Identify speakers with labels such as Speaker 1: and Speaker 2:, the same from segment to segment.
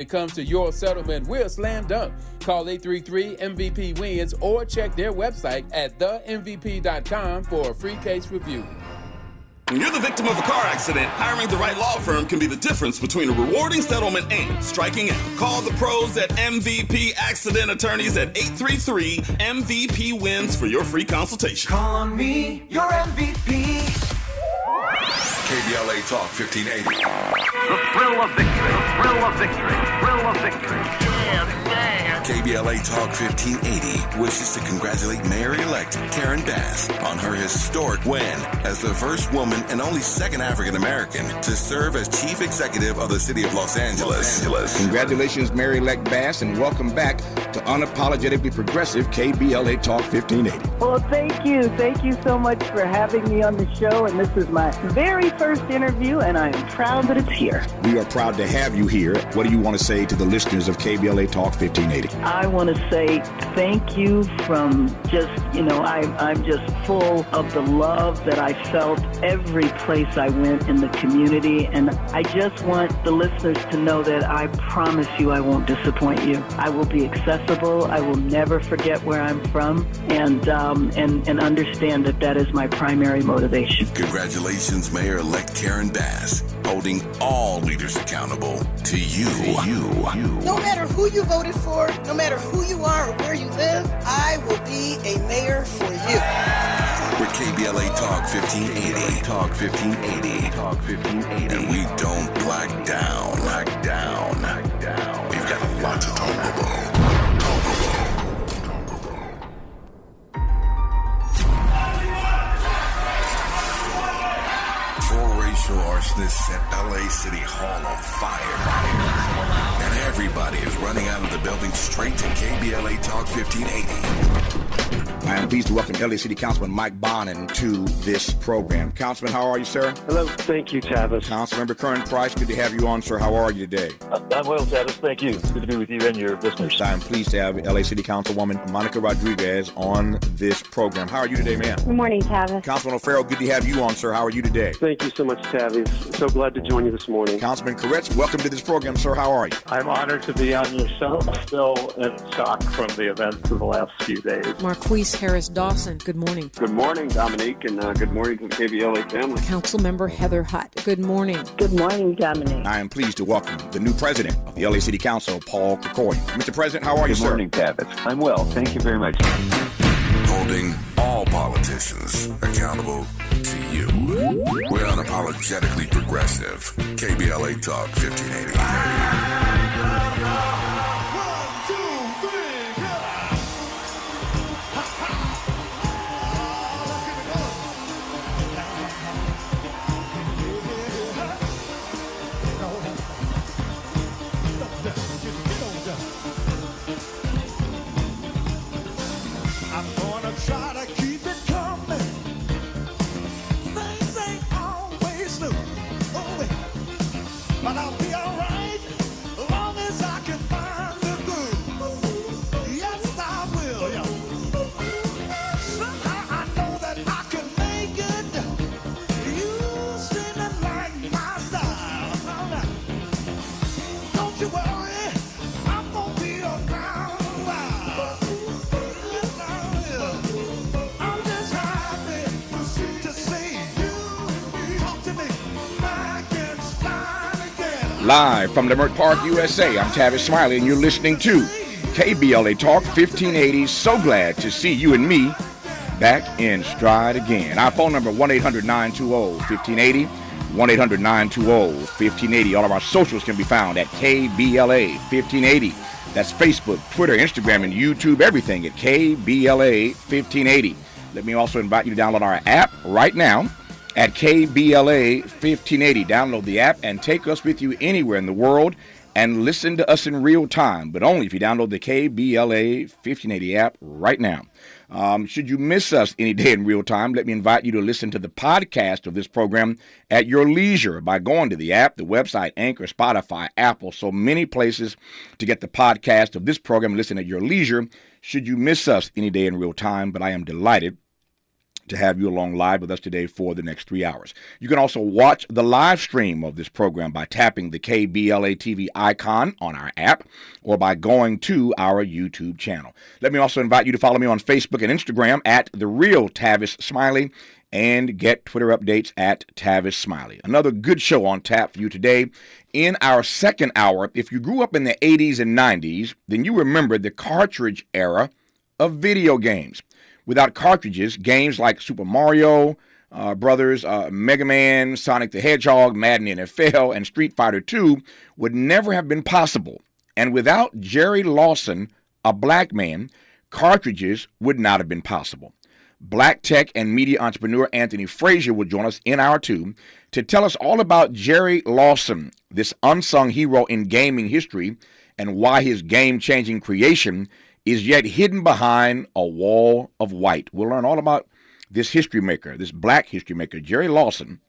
Speaker 1: it comes to your settlement, we're slam dunk. Call 833-MVP-WINS or check their website at themvp.com for a free case review.
Speaker 2: When you're the victim of a car accident, hiring the right law firm can be the difference between a rewarding settlement and striking out. Call the pros at MVP Accident Attorneys at 833-MVP-WINS for your free consultation.
Speaker 3: Call on me, your MVP.
Speaker 4: KBLA Talk 1580.
Speaker 5: The thrill of victory. The thrill of victory. Thrill of victory.
Speaker 4: KBLA Talk 1580 wishes to congratulate Mayor-elect Karen Bass on her historic win as the first woman and only second African-American to serve as chief executive of the city of Los Angeles.
Speaker 6: Congratulations, Mayor-elect Bass, and welcome back to Unapologetically Progressive KBLA Talk 1580.
Speaker 7: Well, thank you. Thank you so much for having me on the show, and this is my very first interview, and I am proud that it's here.
Speaker 6: We are proud to have you here. What do you want to say to the listeners of KBLA Talk 1580?
Speaker 7: I want to say thank you from just, I'm just full of the love that I felt every place I went in the community. And I just want the listeners to know that I promise you I won't disappoint you. I will be accessible. I will never forget where I'm from and understand that is my primary motivation.
Speaker 4: Congratulations, Mayor-elect Karen Bass, holding all leaders accountable to you.
Speaker 8: No matter who you voted for, no matter who you are or where you live, I will be a mayor for you.
Speaker 4: With KBLA Talk 1580. Talk 1580. Talk 1580. And we don't black down. We've got a lot to talk about. Four racial arsonists set LA City Hall on fire. And everybody is running out of the building straight to KBLA Talk 1580.
Speaker 6: I am pleased to welcome LA City Councilman Mike Bonin to this program. Councilman, how are you, sir?
Speaker 9: Hello. Thank you, Tavis.
Speaker 6: Councilmember Curran Price, good to have you on, sir. How are you today?
Speaker 9: I'm well, Tavis. Thank you. Good to be with you and your listeners.
Speaker 6: I am pleased to have LA City Councilwoman Monica Rodriguez on this program. How are you today, ma'am?
Speaker 10: Good morning, Tavis.
Speaker 6: Councilman O'Farrell, good to have you on, sir. How are you today?
Speaker 9: Thank you so much, Tavis. So glad to join you this morning.
Speaker 6: Councilman Koretz, welcome to this program, sir. How are you?
Speaker 11: I'm honored to be on your show. Still in shock from the events of the last few days.
Speaker 12: Marquise Harris Dawson, good morning.
Speaker 13: Good morning, Dominique, and good morning to the KBLA family.
Speaker 12: Councilmember Heather Hutt, good morning.
Speaker 10: Good morning, Dominique.
Speaker 6: I am pleased to welcome the new president of the LA City Council, Paul Kokoy. Mr. President, how are you, sir?
Speaker 14: Good morning, Tavis. I'm well. Thank you very much.
Speaker 4: Holding all politicians accountable to you. We're unapologetically progressive. KBLA Talk 1580.
Speaker 6: Live from Leimert Park, USA, I'm Tavis Smiley, and you're listening to KBLA Talk 1580. So glad to see you and me back in stride again. Our phone number, 1-800-920-1580, 1-800-920-1580. All of our socials can be found at KBLA 1580. That's Facebook, Twitter, Instagram, and YouTube, everything at KBLA 1580. Let me also invite you to download our app right now at KBLA 1580. Download the app and take us with you anywhere in the world and listen to us in real time, but only if you download the KBLA 1580 app right now. Should you miss us any day in real time, let me invite you to listen to the podcast of this program at your leisure by going to the app, the website, Anchor, Spotify, Apple, so many places to get the podcast of this program and listen at your leisure should you miss us any day in real time. But I am delighted to have you along live with us today for the next 3 hours. You can also watch the live stream of this program by tapping the KBLA TV icon on our app or by going to our YouTube channel. Let me also invite you to follow me on Facebook and Instagram at The Real Tavis Smiley and get Twitter updates at Tavis Smiley. Another good show on tap for you today. In our second hour, if you grew up in the 80s and 90s, then you remember the cartridge era of video games. Without cartridges, games like Super Mario Brothers, Mega Man, Sonic the Hedgehog, Madden NFL, and Street Fighter II would never have been possible. And without Jerry Lawson, a black man, cartridges would not have been possible. Black tech and media entrepreneur Anthony Frazier will join us in hour 2 to tell us all about Jerry Lawson, this unsung hero in gaming history, and why his game-changing creation is yet hidden behind a wall of white. We'll learn all about this history maker, this black history maker, Jerry Lawson,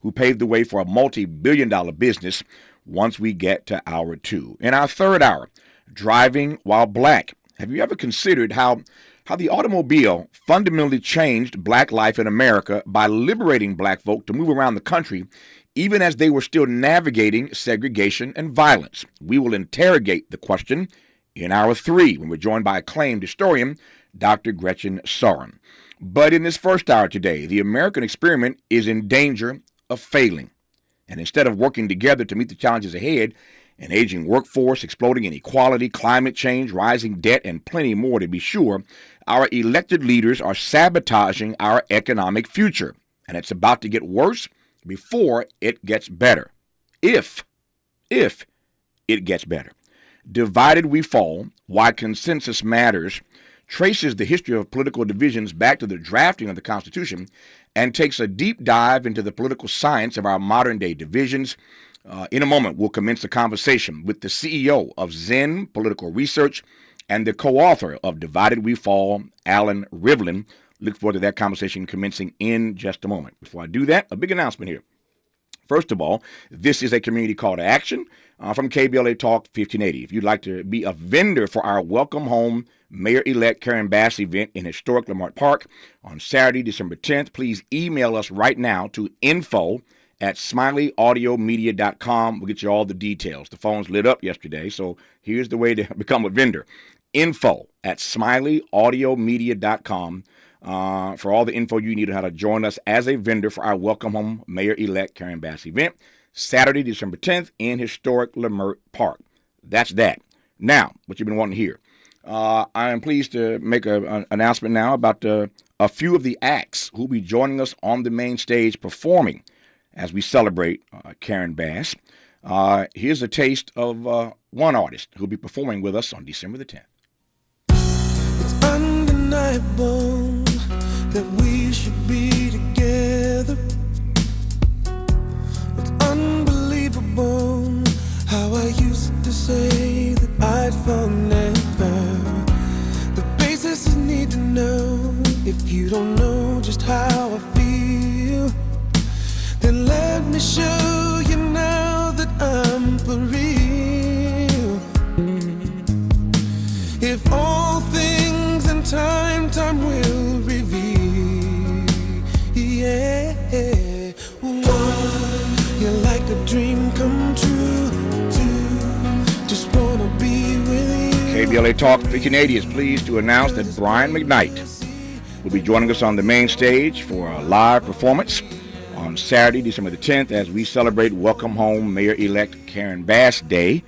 Speaker 6: who paved the way for a multi-billion-dollar business once we get to hour 2. In our third hour, driving while black. Have you ever considered how the automobile fundamentally changed black life in America by liberating black folk to move around the country, even as they were still navigating segregation and violence? We will interrogate the question in hour 3 when we're joined by acclaimed historian Dr. Gretchen Soren. But in this first hour today, the American experiment is in danger of failing. And instead of working together to meet the challenges ahead, an aging workforce, exploding inequality, climate change, rising debt, and plenty more to be sure, our elected leaders are sabotaging our economic future. And it's about to get worse before it gets better. If it gets better. Divided We Fall, Why Consensus Matters, traces the history of political divisions back to the drafting of the Constitution and takes a deep dive into the political science of our modern-day divisions. In a moment, we'll commence a conversation with the CEO of Zen Political Research and the co-author of Divided We Fall, Alan Rivlin. Look forward to that conversation commencing in just a moment. Before I do that, a big announcement here. First of all, this is a community call to action from KBLA Talk 1580. If you'd like to be a vendor for our Welcome Home Mayor-elect Karen Bass event in historic Lamont Park on Saturday, December 10th, please email us right now to info@SmileyAudiomedia.com. We'll get you all the details. The phones lit up yesterday, so here's the way to become a vendor. Info@SmileyAudiomedia.com. For all the info you need on how to join us as a vendor for our Welcome Home Mayor-elect Karen Bass event, Saturday, December 10th in historic Lamont Park. That's that. Now, what you've been wanting to hear. I am pleased to make an announcement now about a few of the acts who will be joining us on the main stage performing as we celebrate Karen Bass. Here's a taste of one artist who will be performing with us on December the 10th.
Speaker 15: It's undeniable that we should be together. It's unbelievable how I used to say that I'd fall never. The basis you need to know, if you don't know just how I feel, then let me show you now that I'm for real. If all things in time will reveal. Yeah, one, you're like a dream come true. Two, just wanna be with you.
Speaker 6: KBLA Talk 1580 is pleased to announce that Brian McKnight will be joining us on the main stage for a live performance on Saturday, December the 10th, as we celebrate Welcome Home Mayor-elect Karen Bass Day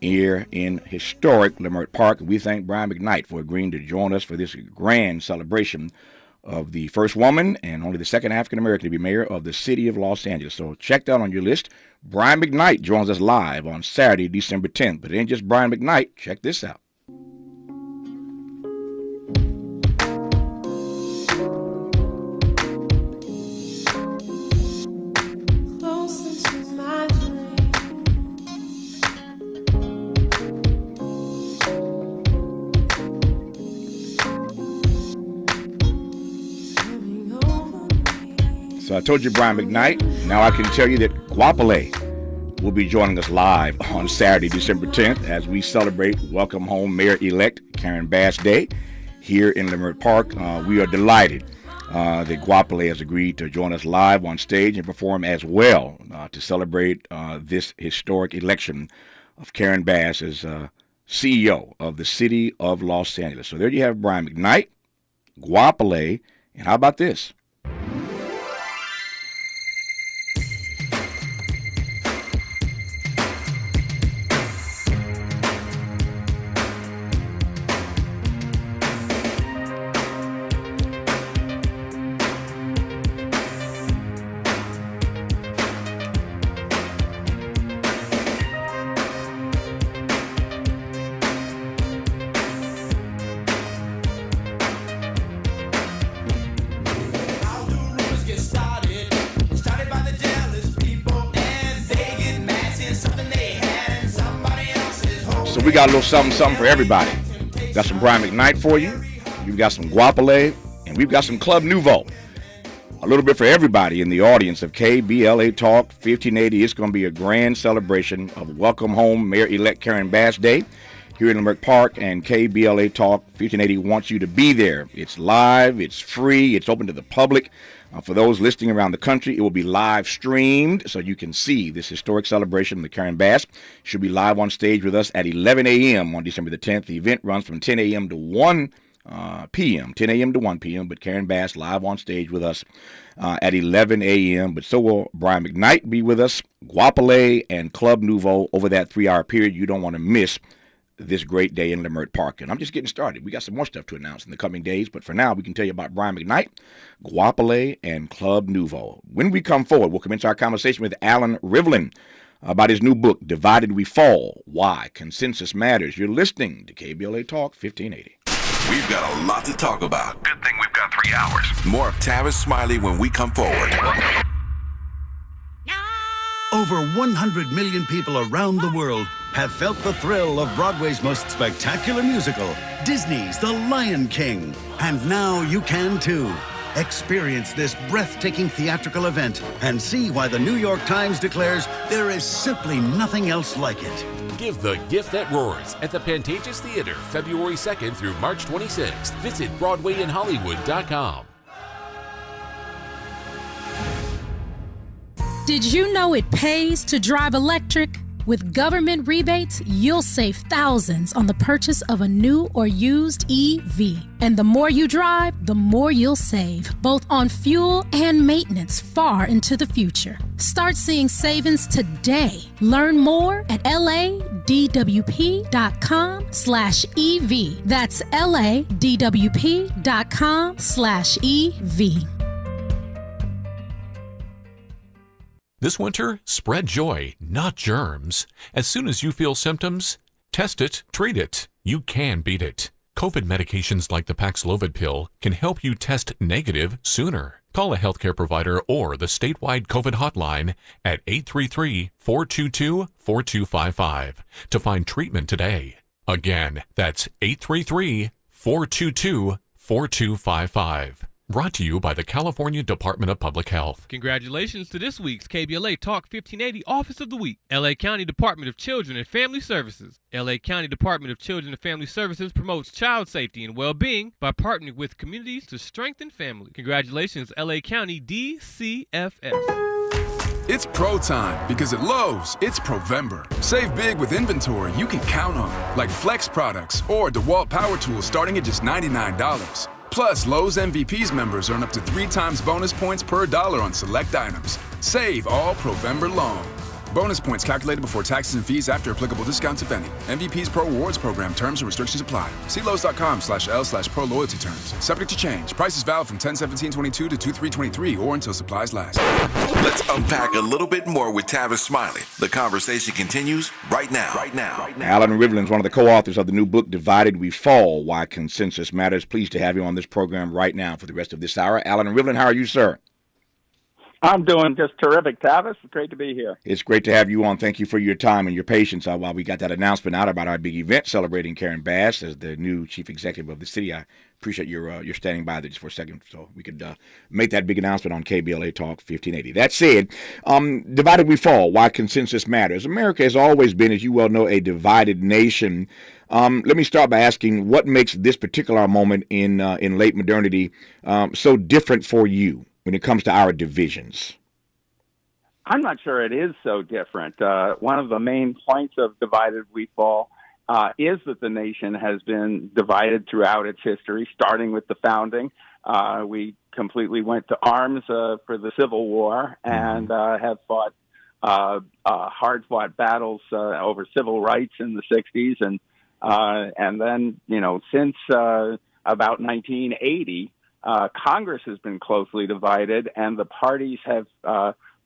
Speaker 6: here in historic Lamont Park. We thank Brian McKnight for agreeing to join us for this grand celebration of the first woman and only the second African-American to be mayor of the city of Los Angeles. So check that on your list. Brian McKnight joins us live on Saturday, December 10th. But it ain't just Brian McKnight. Check this out. So I told you Brian McKnight. Now I can tell you that KBLA will be joining us live on Saturday, December 10th, as we celebrate Welcome Home Mayor-elect Karen Bass Day here in Lamont Park. We are delighted The Guapale has agreed to join us live on stage and perform as well to celebrate this historic election of Karen Bass as CEO of the city of Los Angeles. So there you have Brian McKnight, Guapale, and how about this? We got a little something for everybody. Got some Brian McKnight for you. We've got some Guapale, and we've got some Club Nouveau. A little bit for everybody in the audience of KBLA Talk 1580. It's going to be a grand celebration of Welcome Home Mayor-elect Karen Bass Day here in Leimert Park, and KBLA Talk 1580 wants you to be there. It's live, it's free, it's open to the public. For those listening around the country, it will be live streamed so you can see this historic celebration of the Karen Bass. She'll be live on stage with us at 11 a.m. on December the 10th. The event runs from 10 a.m. to 1 p.m., 10 a.m. to 1 p.m., but Karen Bass live on stage with us at 11 a.m., but so will Brian McKnight be with us, Guapale, and Club Nouveau over that 3-hour period. You don't want to miss this great day in Leimert Park. And I'm just getting started. We got some more stuff to announce in the coming days, but for now, we can tell you about Brian McKnight, Guapale, and Club Nouveau. When we come forward, we'll commence our conversation with Alan Rivlin about his new book, Divided We Fall, Why Consensus Matters. You're listening to KBLA Talk 1580.
Speaker 4: We've got a lot to talk about. Good thing we've got 3 hours. More of Tavis Smiley when we come forward.
Speaker 16: Over 100 million people around the world have felt the thrill of Broadway's most spectacular musical, Disney's The Lion King. And now you can too. Experience this breathtaking theatrical event and see why the New York Times declares there is simply nothing else like it.
Speaker 17: Give the gift that roars at the Pantages Theater, February 2nd through March 26th. Visit BroadwayInHollywood.com.
Speaker 18: Did you know it pays to drive electric? With government rebates, you'll save thousands on the purchase of a new or used EV. And the more you drive, the more you'll save, both on fuel and maintenance far into the future. Start seeing savings today. Learn more at ladwp.com/EV. That's ladwp.com/EV.
Speaker 19: This winter, spread joy, not germs. As soon as you feel symptoms, test it, treat it. You can beat it. COVID medications like the Paxlovid pill can help you test negative sooner. Call a healthcare provider or the statewide COVID hotline at 833-422-4255 to find treatment today. Again, that's 833-422-4255. Brought to you by the California Department of Public Health.
Speaker 20: Congratulations to this week's KBLA Talk 1580 Office of the Week, LA County Department of Children and Family Services. LA County Department of Children and Family Services promotes child safety and well-being by partnering with communities to strengthen family. Congratulations, LA County DCFS.
Speaker 21: It's pro time because at Lowe's, it's Provember. Save big with inventory you can count on, like Flex products or DeWalt power tools starting at just $99. Plus, Lowe's MVPs members earn up to 3 times bonus points per dollar on select items. Save all Provember long. Bonus points calculated before taxes and fees after applicable discounts, if any. MVP's Pro Rewards Program terms and restrictions apply. See Lowe's.com/L/Pro Loyalty terms. Subject to change. Prices valid from 10/17/22 to 2/3/23 or until supplies last.
Speaker 4: Let's unpack a little bit more with Tavis Smiley. The conversation continues right now.
Speaker 6: Alan Rivlin is one of the co-authors of the new book, Divided We Fall, Why Consensus Matters. Pleased to have you on this program right now for the rest of this hour. Alan Rivlin, how are you, sir?
Speaker 1: I'm doing just terrific, Tavis. It's great to be here.
Speaker 6: It's great to have you on. Thank you for your time and your patience while we got that announcement out about our big event celebrating Karen Bass as the new chief executive of the city. I appreciate your standing by there just for a second so we could make that big announcement on KBLA Talk 1580. That said, divided we fall, why consensus matters. America has always been, as you well know, a divided nation. Let me start by asking what makes this particular moment in late modernity so different for you when it comes to our divisions?
Speaker 1: I'm not sure it is so different. One of the main points of divided we fall is that the nation has been divided throughout its history, starting with the founding. We completely went to arms for the Civil War and have fought hard-fought battles over civil rights in the 60s. And then, since about 1980, Congress has been closely divided, and the parties have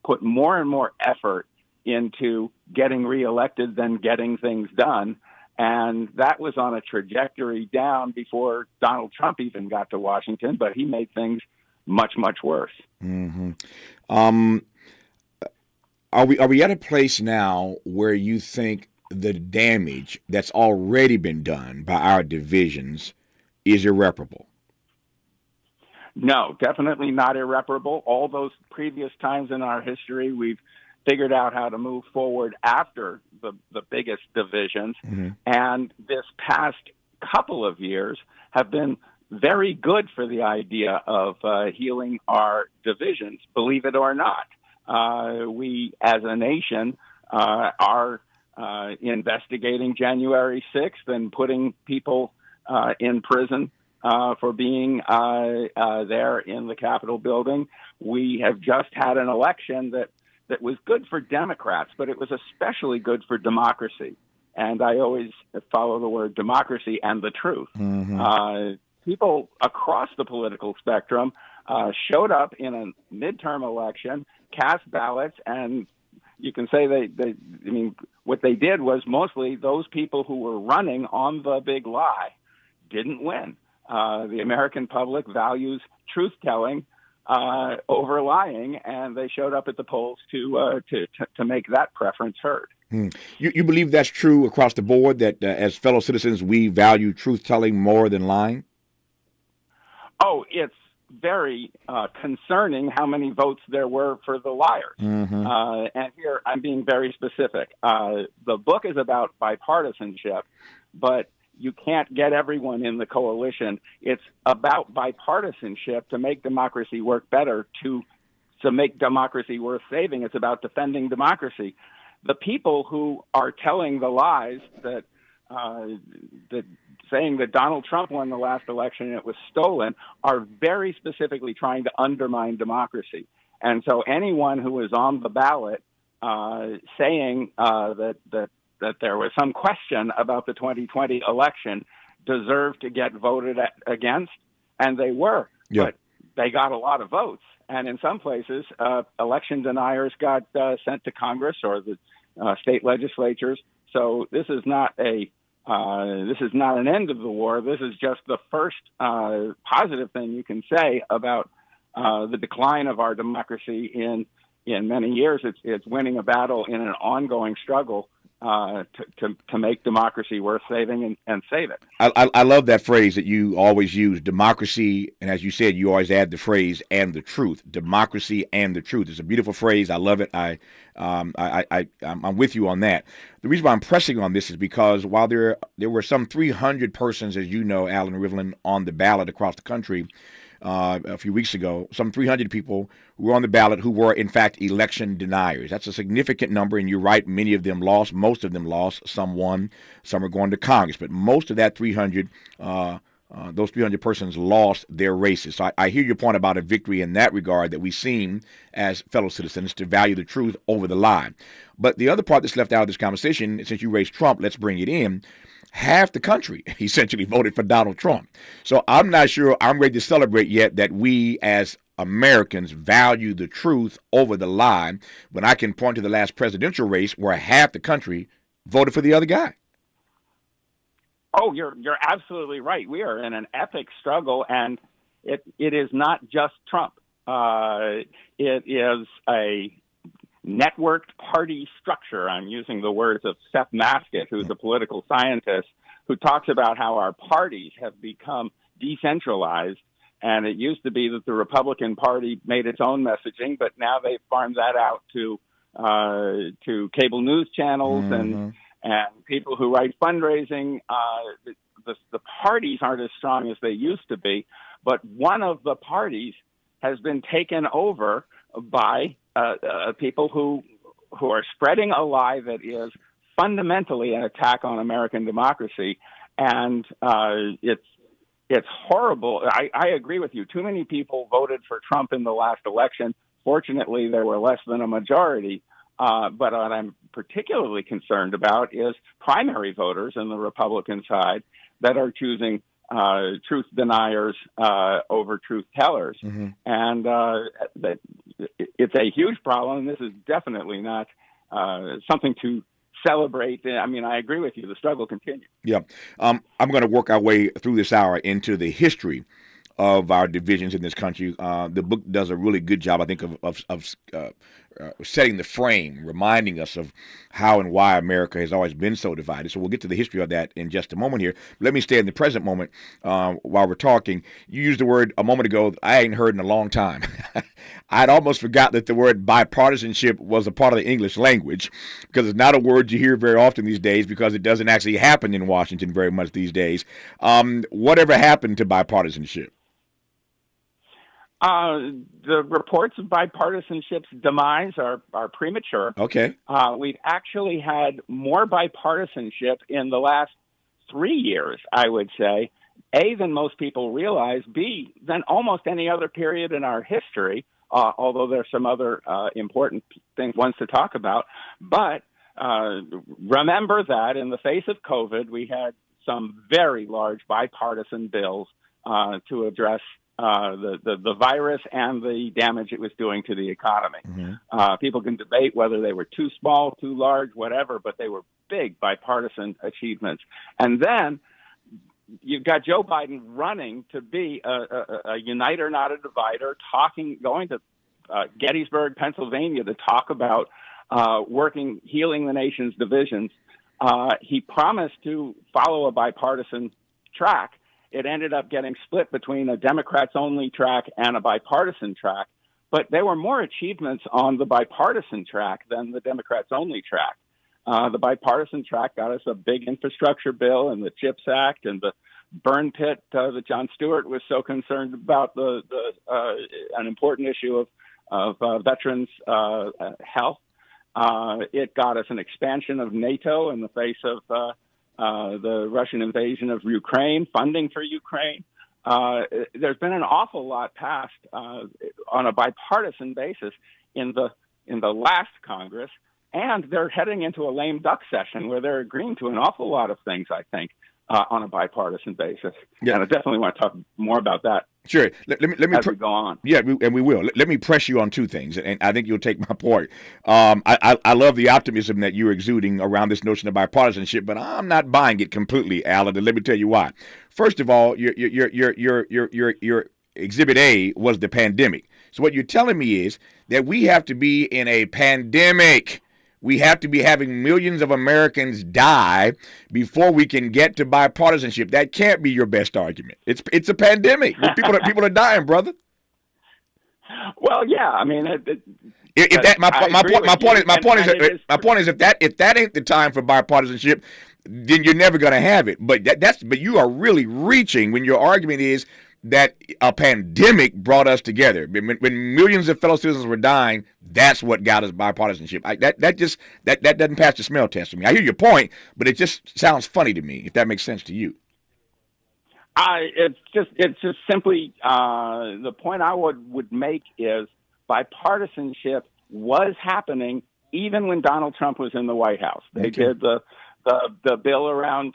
Speaker 1: put more and more effort into getting reelected than getting things done. And that was on a trajectory down before Donald Trump even got to Washington, but he made things much, much worse.
Speaker 6: Mm-hmm. Are we at a place now where you think the damage that's already been done by our divisions is irreparable?
Speaker 1: No, definitely not irreparable. All those previous times in our history, we've figured out how to move forward after the biggest divisions. Mm-hmm. And this past couple of years have been very good for the idea of healing our divisions, believe it or not. We, as a nation, are investigating January 6th and putting people in prison for being there in the Capitol building. We have just had an election that was good for Democrats, but it was especially good for democracy. And I always follow the word democracy and the truth. Mm-hmm. People across the political spectrum showed up in a midterm election, cast ballots, and you can say what they did was mostly those people who were running on the big lie didn't win. The American public values truth-telling over lying, and they showed up at the polls to make that preference heard.
Speaker 6: You believe that's true across the board, that as fellow citizens, we value truth-telling more than lying?
Speaker 1: Oh, it's very concerning how many votes there were for the liars. Mm-hmm. And here I'm being very specific. The book is about bipartisanship, but you can't get everyone in the coalition. It's about bipartisanship to make democracy work better, to make democracy worth saving. It's about defending democracy. The people who are telling the lies that saying that Donald Trump won the last election and it was stolen are very specifically trying to undermine democracy. And so anyone who is on the ballot saying that there was some question about the 2020 election deserved to get voted against, and they were. Yep. But they got a lot of votes. And in some places, election deniers got sent to Congress or the state legislatures. So this is not an end of the war. This is just the first positive thing you can say about the decline of our democracy in many years. It's winning a battle in an ongoing struggle to make democracy worth saving and save it.
Speaker 6: I love that phrase that you always use, democracy, and as you said, you always add the phrase "and the truth." Democracy and the truth. It's a beautiful phrase. I love it. I'm with you on that. The reason why I'm pressing on this is because while there were some 300 persons, as you know, Alan Rivlin, on the ballot across the country a few weeks ago, some 300 people who were on the ballot who were, in fact, election deniers. That's a significant number, and you're right, many of them lost, most of them lost, some won, some are going to Congress. But most of that 300, those 300 persons lost their races. So I hear your point about a victory in that regard, that we seem, as fellow citizens, to value the truth over the lie. But the other part that's left out of this conversation, since you raised Trump, let's bring it in. Half the country essentially voted for Donald Trump. So I'm not sure I'm ready to celebrate yet that we as Americans value the truth over the lie, when I can point to the last presidential race where half the country voted for the other guy.
Speaker 1: Oh, you're absolutely right. We are in an epic struggle, and it is not just Trump. It is a networked party structure. I'm using the words of Seth Maskett, who's a political scientist, who talks about how our parties have become decentralized. And it used to be that the Republican Party made its own messaging, but now they've farmed that out to cable news channels and people who write fundraising. The parties aren't as strong as they used to be, but one of the parties has been taken over by people who are spreading a lie that is fundamentally an attack on American democracy, and it's horrible. I agree with you. Too many people voted for Trump in the last election. Fortunately, there were less than a majority. But what I'm particularly concerned about is primary voters on the Republican side that are choosing truth deniers over truth tellers. And it's a huge problem. This is definitely not something to celebrate. I mean, I agree with you. The struggle continues.
Speaker 6: Yeah. I'm going to work our way through this hour into the history of our divisions in this country. The book does a really good job, I think, of setting the frame, reminding us of how and why America has always been so divided. So we'll get to the history of that in just a moment here. Let me stay in the present moment while we're talking. You used the word a moment ago I hadn't heard in a long time. I'd almost forgot that the word bipartisanship was a part of the English language, because it's not a word you hear very often these days, because it doesn't actually happen in Washington very much these days. Whatever happened to bipartisanship?
Speaker 1: The reports of bipartisanship's demise are premature.
Speaker 6: Okay.
Speaker 1: We've actually had more bipartisanship in the last 3 years, I would say, A, than most people realize, B, than almost any other period in our history, although there's some other important ones to talk about. But remember that in the face of COVID, we had some very large bipartisan bills to address the virus and the damage it was doing to the economy. People can debate whether they were too small, too large, whatever, but they were big bipartisan achievements. And then you've got Joe Biden running to be a uniter, not a divider, going to Gettysburg, Pennsylvania, to talk about healing the nation's divisions. He promised to follow a bipartisan track. It ended up getting split between a Democrats-only track and a bipartisan track. But there were more achievements on the bipartisan track than the Democrats-only track. The bipartisan track got us a big infrastructure bill and the CHIPS Act and the burn pit that Jon Stewart was so concerned about, an important issue of veterans' health. It got us an expansion of NATO in the face of the Russian invasion of Ukraine, funding for Ukraine. There's been an awful lot passed on a bipartisan basis in the last Congress, and they're heading into a lame duck session where they're agreeing to an awful lot of things, I think, on a bipartisan basis. Yeah. And I definitely want to talk more about that.
Speaker 6: Sure. Let me
Speaker 1: as we go on.
Speaker 6: Yeah, and we will. Let me press you on two things, and I think you'll take my point. I love the optimism that you're exuding around this notion of bipartisanship, but I'm not buying it completely, Alan. And let me tell you why. First of all, your Exhibit A was the pandemic. So what you're telling me is that we have to be in a pandemic. We have to be having millions of Americans die before we can get to bipartisanship. That can't be your best argument. It's a pandemic. People are dying, brother.
Speaker 1: Well, yeah. I mean,
Speaker 6: my point is if that ain't the time for bipartisanship, then you're never going to have it. But you are really reaching when your argument is that a pandemic brought us together. When millions of fellow citizens were dying, that's what got us bipartisanship. That doesn't pass the smell test for me. I hear your point, but it just sounds funny to me, if that makes sense to you.
Speaker 1: It's just simply the point I would make is bipartisanship was happening even when Donald Trump was in the White House. They did the bill around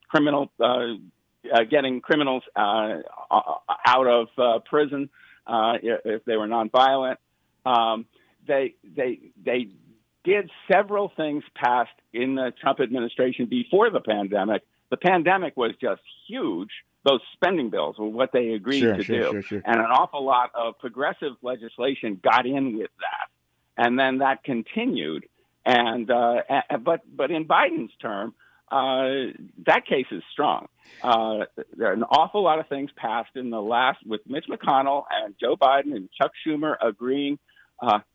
Speaker 1: criminal. Getting criminals out of prison if they were nonviolent. They did several things passed in the Trump administration before the pandemic. The pandemic was just huge. those spending bills were what they agreed to do.
Speaker 6: Sure.
Speaker 1: And an awful lot of progressive legislation got in with that. And then that continued. And but in Biden's term, that case is strong. There are an awful lot of things passed in the last, with Mitch McConnell and Joe Biden and Chuck Schumer agreeing.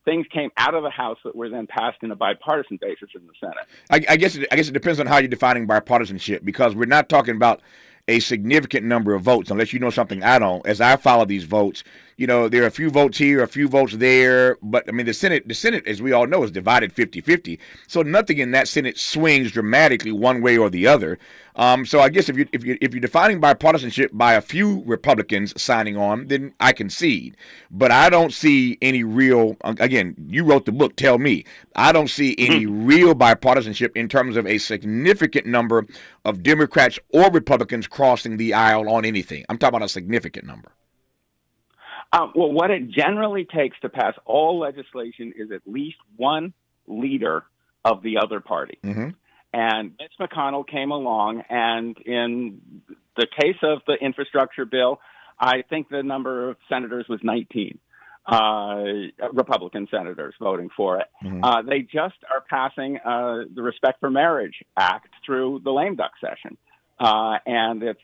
Speaker 1: Things came out of the House that were then passed in a bipartisan basis in the Senate.
Speaker 6: I guess it depends on how you're defining bipartisanship, because we're not talking about a significant number of votes, unless you know something I don't. As I follow these votes, there are a few votes here, a few votes there, but I mean the Senate, as we all know, is divided 50-50. So nothing in that Senate swings dramatically one way or the other. So I guess if you're defining bipartisanship by a few Republicans signing on, then I concede. But I don't see any real. Again, you wrote the book. Tell me, I don't see any real bipartisanship in terms of a significant number of Democrats or Republicans crossing the aisle on anything. I'm talking about a significant number.
Speaker 1: Well, what it generally takes to pass all legislation is at least one leader of the other party.
Speaker 6: Mm-hmm.
Speaker 1: And Mitch McConnell came along, and in the case of the infrastructure bill, I think the number of senators was 19, Republican senators voting for it.
Speaker 6: Mm-hmm.
Speaker 1: They just are passing the Respect for Marriage Act through the lame duck session. And it's,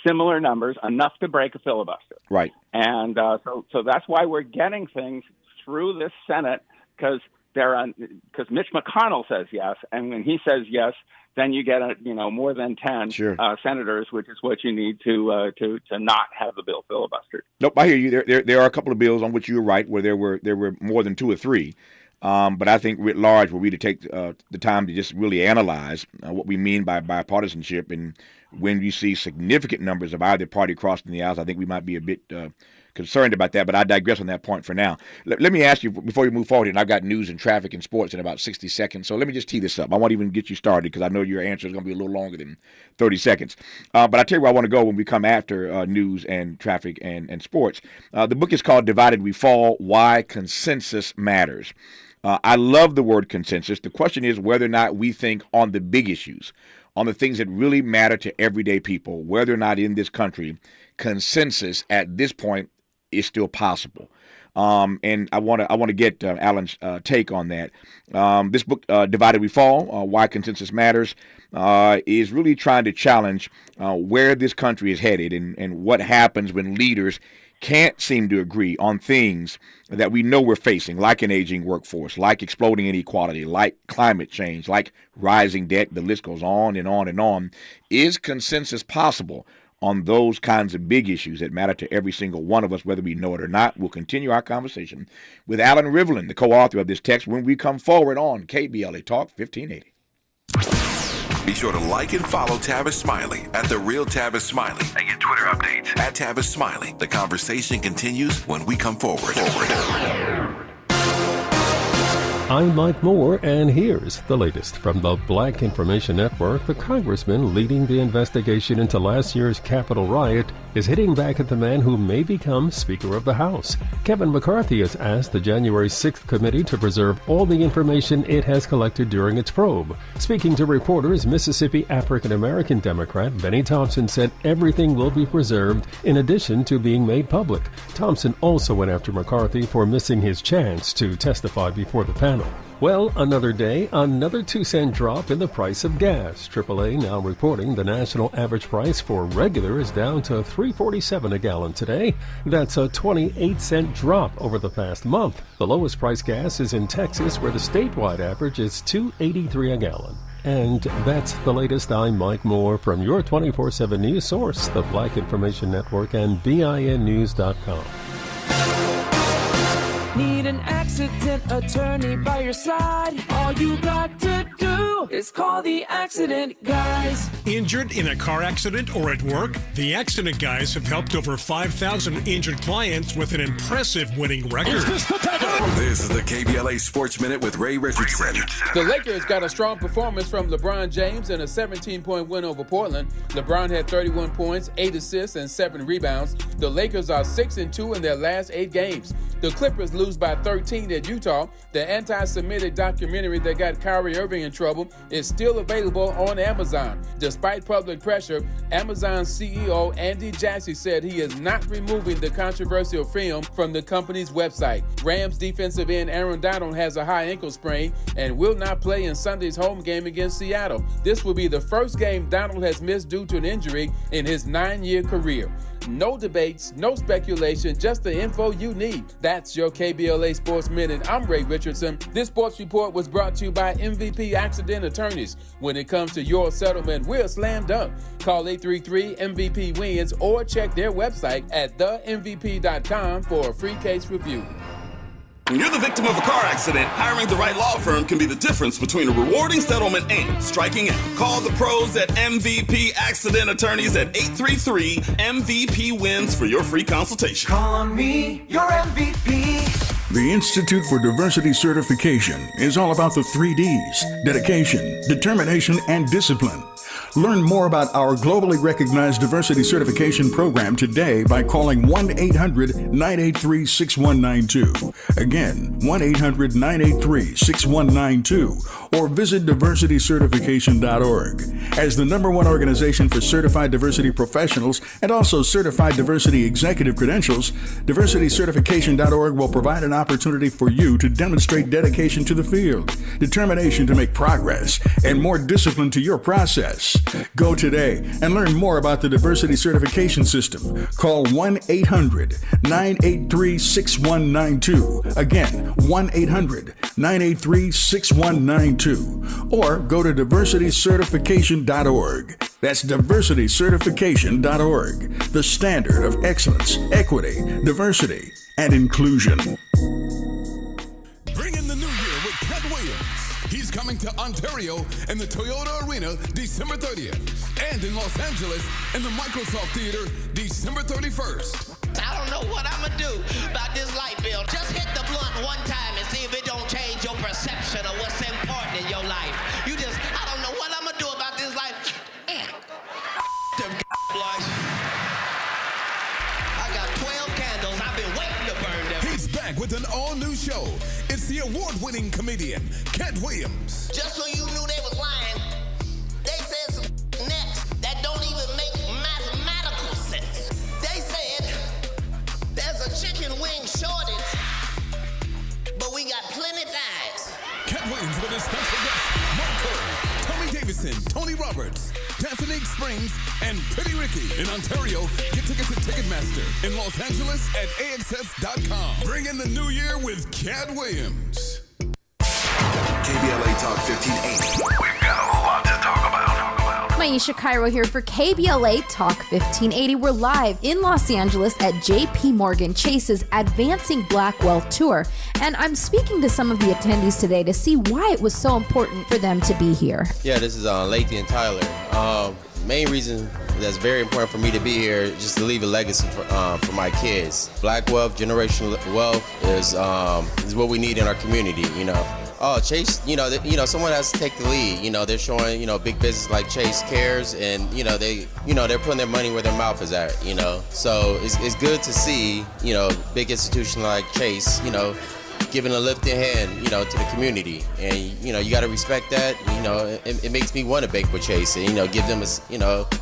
Speaker 1: similar numbers, enough to break a filibuster.
Speaker 6: Right.
Speaker 1: And so that's why we're getting things through this Senate, because Mitch McConnell says yes, and when he says yes, then you get more than 10 senators, which is what you need to not have the bill filibustered.
Speaker 6: Nope, I hear you. There are a couple of bills on which you're right, where there were more than 2 or 3. But I think writ large, were we to take the time to just really analyze what we mean by bipartisanship, and when you see significant numbers of either party crossing the aisles, I think we might be a bit concerned about that. But I digress on that point for now. Let me ask you, before you move forward, and I've got news and traffic and sports in about 60 seconds, so let me just tee this up. I won't even get you started because I know your answer is going to be a little longer than 30 seconds. But I'll tell you where I want to go when we come after news and traffic and sports. The book is called Divided We Fall, Why Consensus Matters. I love the word consensus. The question is whether or not we think on the big issues, on the things that really matter to everyday people, whether or not in this country consensus at this point is still possible. And I want to get Alan's take on that. This book, Divided We Fall, Why Consensus Matters, is really trying to challenge where this country is headed and what happens when leaders can't seem to agree on things that we know we're facing, like an aging workforce, like exploding inequality, like climate change, like rising debt. The list goes on and on and on. Is consensus possible on those kinds of big issues that matter to every single one of us, whether we know it or not? We'll continue our conversation with Alan Rivlin, the co-author of this text, when we come forward on KBLA Talk 1580.
Speaker 4: Be sure to like and follow Tavis Smiley at The Real Tavis Smiley and get Twitter updates at Tavis Smiley. The conversation continues when we come forward.
Speaker 2: I'm Mike Moore, and here's the latest from the Black Information Network. The congressman leading the investigation into last year's Capitol riot is hitting back at the man who may become Speaker of the House. Kevin McCarthy has asked the January 6th committee to preserve all the information it has collected during its probe. Speaking to reporters, Mississippi African-American Democrat Benny Thompson said everything will be preserved in addition to being made public. Thompson also went after McCarthy for missing his chance to testify before the panel. Well, another day, another 2-cent drop in the price of gas. AAA now reporting the national average price for regular is down to $3.47 a gallon today. That's a 28-cent drop over the past month. The lowest price gas is in Texas, where the statewide average is $2.83 a gallon. And that's the latest. I'm Mike Moore from your 24/7 news source, the Black Information Network and BINnews.com.
Speaker 3: Need an accident attorney by your side? All you got to do is call the Accident Guys.
Speaker 22: Injured in a car accident or at work? The Accident Guys have helped over 5,000 injured clients with an impressive winning record.
Speaker 4: This is the KBLA Sports Minute with Ray Richardson.
Speaker 23: The Lakers got a strong performance from LeBron James in a 17-point win over Portland. LeBron had 31 points, 8 assists, and 7 rebounds. The Lakers are 6-2 in their last 8 games. The Clippers lose by 13 16 at Utah. The anti-Semitic documentary that got Kyrie Irving in trouble is still available on Amazon. Despite public pressure, Amazon CEO Andy Jassy said he is not removing the controversial film from the company's website. Rams defensive end Aaron Donald has a high ankle sprain and will not play in Sunday's home game against Seattle. This will be the first game Donald has missed due to an injury in his 9-year career. No debates, no speculation, just the info you need. That's your KBLA Sports Minute. I'm Ray Richardson. This sports report was brought to you by MVP Accident Attorneys. When it comes to your settlement, we're slam dunk. Call 833-MVP-WINS or check their website at themvp.com for a free case review.
Speaker 5: When you're the victim of a car accident, hiring the right law firm can be the difference between a rewarding settlement and striking out. Call the pros at MVP Accident Attorneys at 833-MVP-WINS for your free consultation.
Speaker 15: Call on me, your MVP.
Speaker 7: The Institute for Diversity Certification is all about the 3 Ds: dedication, determination, and discipline. Learn more about our globally recognized diversity certification program today by calling 1-800-983-6192. Again, 1-800-983-6192, or visit diversitycertification.org. As the #1 organization for certified diversity professionals and also certified diversity executive credentials, diversitycertification.org will provide an opportunity for you to demonstrate dedication to the field, determination to make progress, and more discipline to your process. Go today and learn more about the diversity certification system. Call 1-800-983-6192. Again, 1-800-983-6192. Or go to diversitycertification.org. That's diversitycertification.org. The standard of excellence, equity, diversity, and inclusion.
Speaker 8: Bring in the new year with Ted Williams. He's coming to Ontario in the Toyota Arena December 30th. And in Los Angeles in the Microsoft Theater December 31st.
Speaker 24: I don't know what I'm going to do about this light bill. Just hit the blunt one time and see if it don't change your perception of what's important in your life. I don't know what I'm going to do about this life. Them lights. I got 12 candles. I've been waiting to burn them.
Speaker 8: He's back with an all-new show. It's the award-winning comedian, Cat Williams.
Speaker 24: Just so you knew they was lying, they said some next that don't even make mathematical sense. They said there's a chicken wing shortage, but we got plenty thighs.
Speaker 8: Cat Williams with his special guests, Mark Curry, Tommy Davidson, Tony Roberts, Daphne Springs, and Pretty Ricky. In Ontario, get tickets at Ticketmaster. In Los Angeles at AXS.com. Bring in the new year with Cat Williams.
Speaker 4: KBLA Talk 1580. We've got a lot to talk about.
Speaker 25: Maisha Cairo here for KBLA Talk 1580. We're live in Los Angeles at JP Morgan Chase's Advancing Black Wealth Tour. And I'm speaking to some of the attendees today to see why it was so important for them to be here.
Speaker 26: Yeah, this is Lathan and Tyler. Main reason that's very important for me to be here is just to leave a legacy for my kids. Black wealth, generational wealth is what we need in our community, you know. Oh, Chase, someone has to take the lead. They're showing, big business like Chase cares, and they're putting their money where their mouth is at. So it's good to see, big institution like Chase, giving a lifting hand, to the community, and you got to respect that. It makes me want to bank with Chase, and give them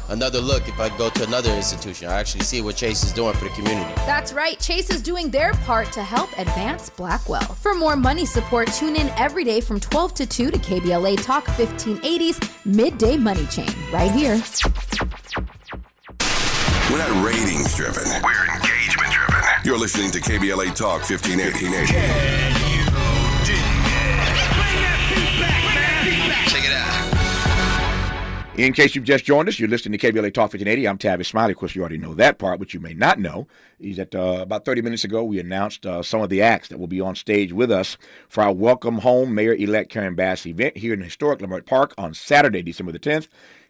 Speaker 26: another look. If I go to another institution, I actually see what Chase is doing for the community.
Speaker 25: That's right, Chase is doing their part to help advance Black wealth. For more money support, tune in every day from 12 to 2 to KBLA Talk 1580's Midday Money Chain, right here.
Speaker 4: We're not ratings driven. We're engagement driven. You're listening to KBLA Talk 1580.
Speaker 6: Check it out. In case you've just joined us, you're listening to KBLA Talk 1580. I'm Tavis Smiley. Of course, you already know that part, but you may not know is that about 30 minutes ago, we announced some of the acts that will be on stage with us for our Welcome Home Mayor-elect Karen Bass event here in historic Leimert Park on Saturday, December the 10th.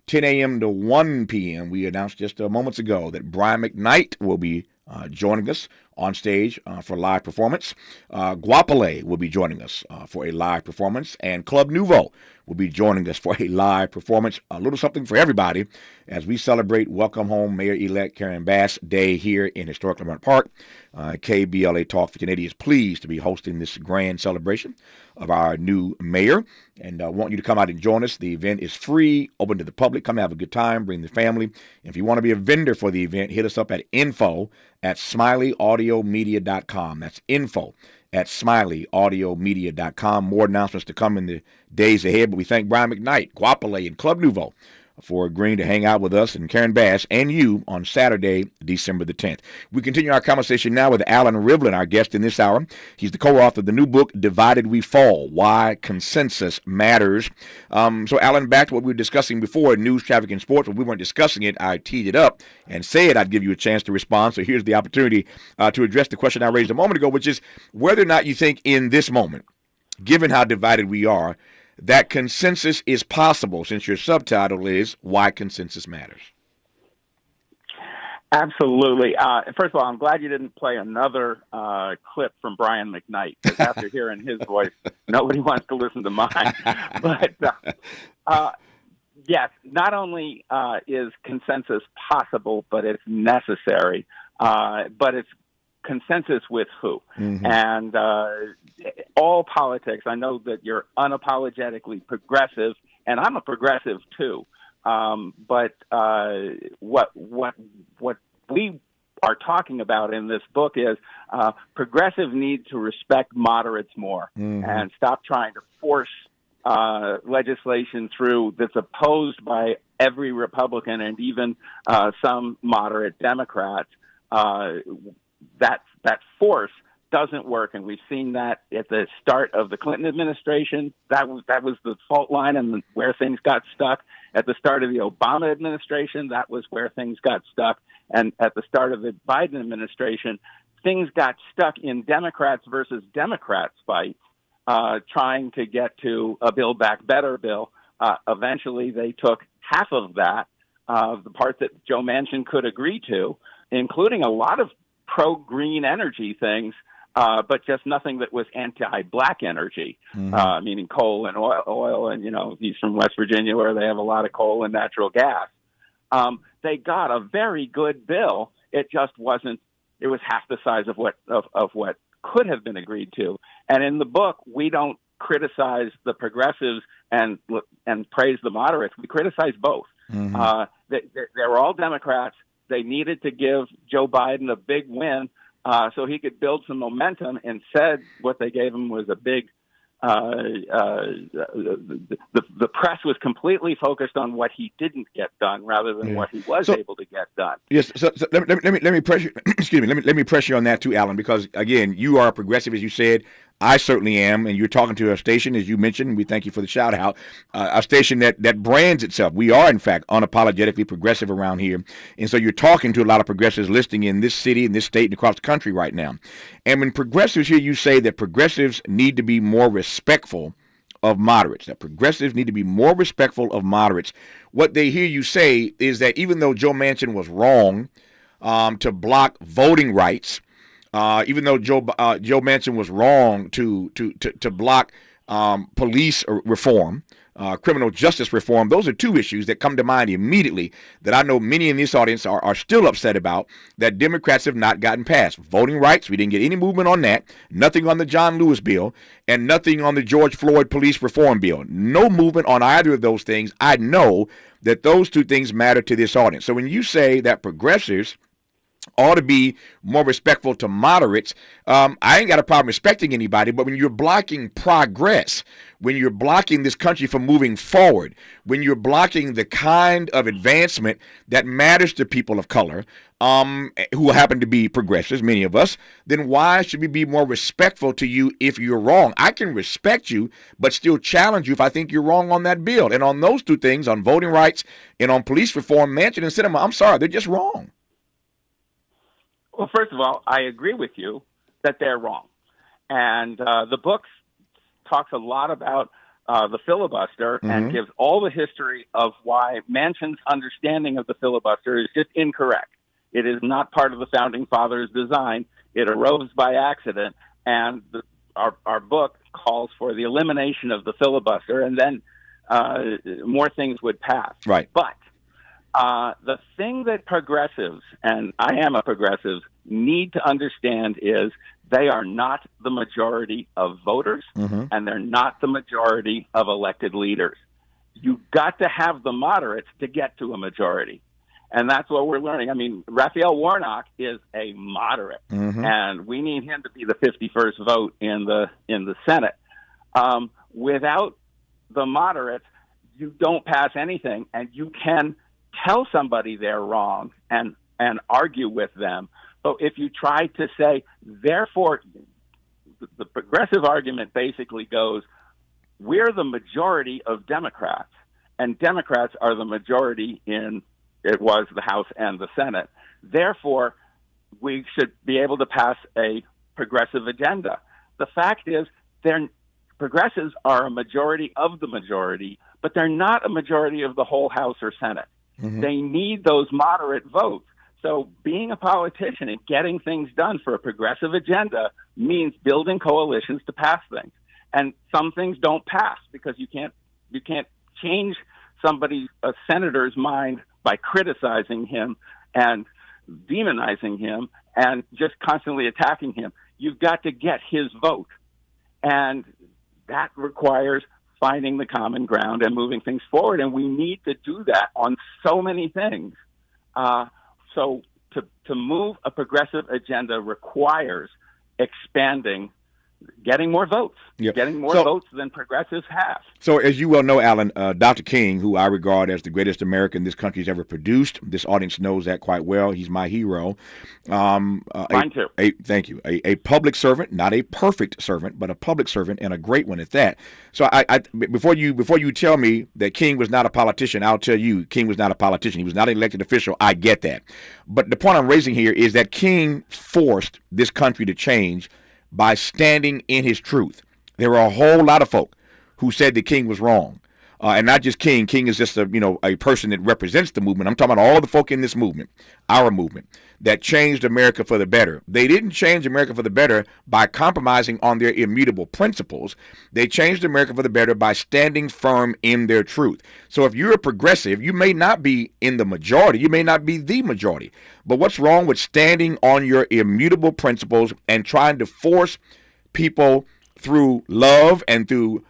Speaker 6: 10 a.m. to 1 p.m. We announced just moments ago that Brian McKnight will be joining us on stage for live performance. Guapale will be joining us for a live performance. And Club Nouveau will be joining us for a live performance, a little something for everybody, as we celebrate Welcome Home Mayor-elect Karen Bass Day here in historic Lamont Park. KBLA Talk 1580 is pleased to be hosting this grand celebration of our new mayor, and I want you to come out and join us. The event is free, open to the public. Come have a good time, bring the family. If you want to be a vendor for the event, hit us up at info@smileyAudiomedia.com. That's info@smileyAudiomedia.com. More announcements to come in the days ahead, but we thank Brian McKnight, Guapale, and Club Nouveau for agreeing to hang out with us and Karen Bass and you on Saturday, December the 10th. We continue our conversation now with Alan Rivlin, our guest in this hour. He's the co-author of the new book, Divided We Fall, Why Consensus Matters. So, Alan, back to what we were discussing before, news, traffic, and sports. When we weren't discussing it, I teed it up and said I'd give you a chance to respond. So here's the opportunity to address the question I raised a moment ago, which is whether or not you think in this moment, given how divided we are, that consensus is possible, since your subtitle is Why Consensus Matters.
Speaker 1: Absolutely. First of all, I'm glad you didn't play another clip from Brian McKnight, because after hearing his voice, nobody wants to listen to mine. But yes, not only is consensus possible, but it's necessary. But it's consensus with who? Mm-hmm. And all politics, I know that you're unapologetically progressive, and I'm a progressive too. But what we are talking about in this book is progressive need to respect moderates more, mm-hmm. and stop trying to force legislation through that's opposed by every Republican and even some moderate Democrats. That force doesn't work, and we've seen that at the start of the Clinton administration. That was the fault line and where things got stuck. At the start of the Obama administration, that was where things got stuck. And at the start of the Biden administration, things got stuck in Democrats versus Democrats fights, trying to get to a Build Back Better bill. Eventually, they took half of that, the part that Joe Manchin could agree to, including a lot of pro-green energy things, but just nothing that was anti-black energy, mm-hmm. Meaning coal and oil, and, he's from West Virginia where they have a lot of coal and natural gas. They got a very good bill. It just wasn't, it was half the size of what could have been agreed to. And in the book, we don't criticize the progressives and praise the moderates. We criticize both. Mm-hmm. They were all Democrats. They needed to give Joe Biden a big win so he could build some momentum. Instead, what they gave him was a big the press was completely focused on what he didn't get done rather than what he was able to get done.
Speaker 6: Yes. So let me pressure. Excuse me. Let me press you on that too, Alan, because again, you are a progressive, as you said. I certainly am, and you're talking to a station, as you mentioned. We thank you for the shout out. A station that brands itself. We are, in fact, unapologetically progressive around here, and so you're talking to a lot of progressives listening in this city, in this state, and across the country right now. And when progressives hear you say that progressives need to be more respectful of moderates, that progressives need to be more respectful of moderates, what they hear you say is that even though Joe Manchin was wrong to block voting rights, even though Joe Manchin was wrong to block police reform, criminal justice reform, those are two issues that come to mind immediately that I know many in this audience are still upset about, that Democrats have not gotten passed. Voting rights, we didn't get any movement on that. Nothing on the John Lewis bill, and nothing on the George Floyd police reform bill. No movement on either of those things. I know that those two things matter to this audience. So when you say that progressives ought to be more respectful to moderates, I ain't got a problem respecting anybody, but when you're blocking progress, when you're blocking this country from moving forward, when you're blocking the kind of advancement that matters to people of color, who happen to be progressives, many of us, then why should we be more respectful to you if you're wrong? I can respect you, but still challenge you if I think you're wrong on that bill. And on those two things, on voting rights and on police reform, Manchin and Sinema, I'm sorry, they're just wrong.
Speaker 1: Well, first of all, I agree with you that they're wrong. And the book talks a lot about the filibuster and gives all the history of why Manchin's understanding of the filibuster is just incorrect. It is not part of the Founding Fathers' design. It arose by accident. And our book calls for the elimination of the filibuster and then more things would pass.
Speaker 6: Right.
Speaker 1: But the thing that progressives, and I am a progressive, need to understand is they are not the majority of voters, and they're not the majority of elected leaders. You've got to have the moderates to get to a majority. And that's what we're learning. I mean, Raphael Warnock is a moderate, and we need him to be the 51st vote in the Senate. Without the moderates, you don't pass anything, and you can tell somebody they're wrong and argue with them. But if you try to say, therefore, the progressive argument basically goes, we're the majority of Democrats, and Democrats are the majority in, it was the House and the Senate. Therefore, we should be able to pass a progressive agenda. The fact is, progressives are a majority of the majority, but they're not a majority of the whole House or Senate. They need those moderate votes. So being a politician and getting things done for a progressive agenda means building coalitions to pass things. And some things don't pass because you can't change a senator's mind by criticizing him and demonizing him and just constantly attacking him. You've got to get his vote. And that requires finding the common ground and moving things forward. And we need to do that on so many things. So to move a progressive agenda requires expanding, getting more votes, getting more votes than progressives have.
Speaker 6: So as you well know, Alan, Dr. King, who I regard as the greatest American this country's ever produced, this audience knows that quite well. He's my hero.
Speaker 1: Mine too.
Speaker 6: Thank you. A public servant, not a perfect servant, but a public servant, and a great one at that. So I before you tell me that King was not a politician, I'll tell you King was not a politician. He was not an elected official. I get that. But the point I'm raising here is that King forced this country to change by standing in his truth. There were a whole lot of folk who said that King was wrong. And not just King. King is just a person that represents the movement. I'm talking about all the folk in this movement, our movement, that changed America for the better. They didn't change America for the better by compromising on their immutable principles. They changed America for the better by standing firm in their truth. So if you're a progressive, you may not be in the majority. You may not be the majority. But what's wrong with standing on your immutable principles and trying to force people through love and through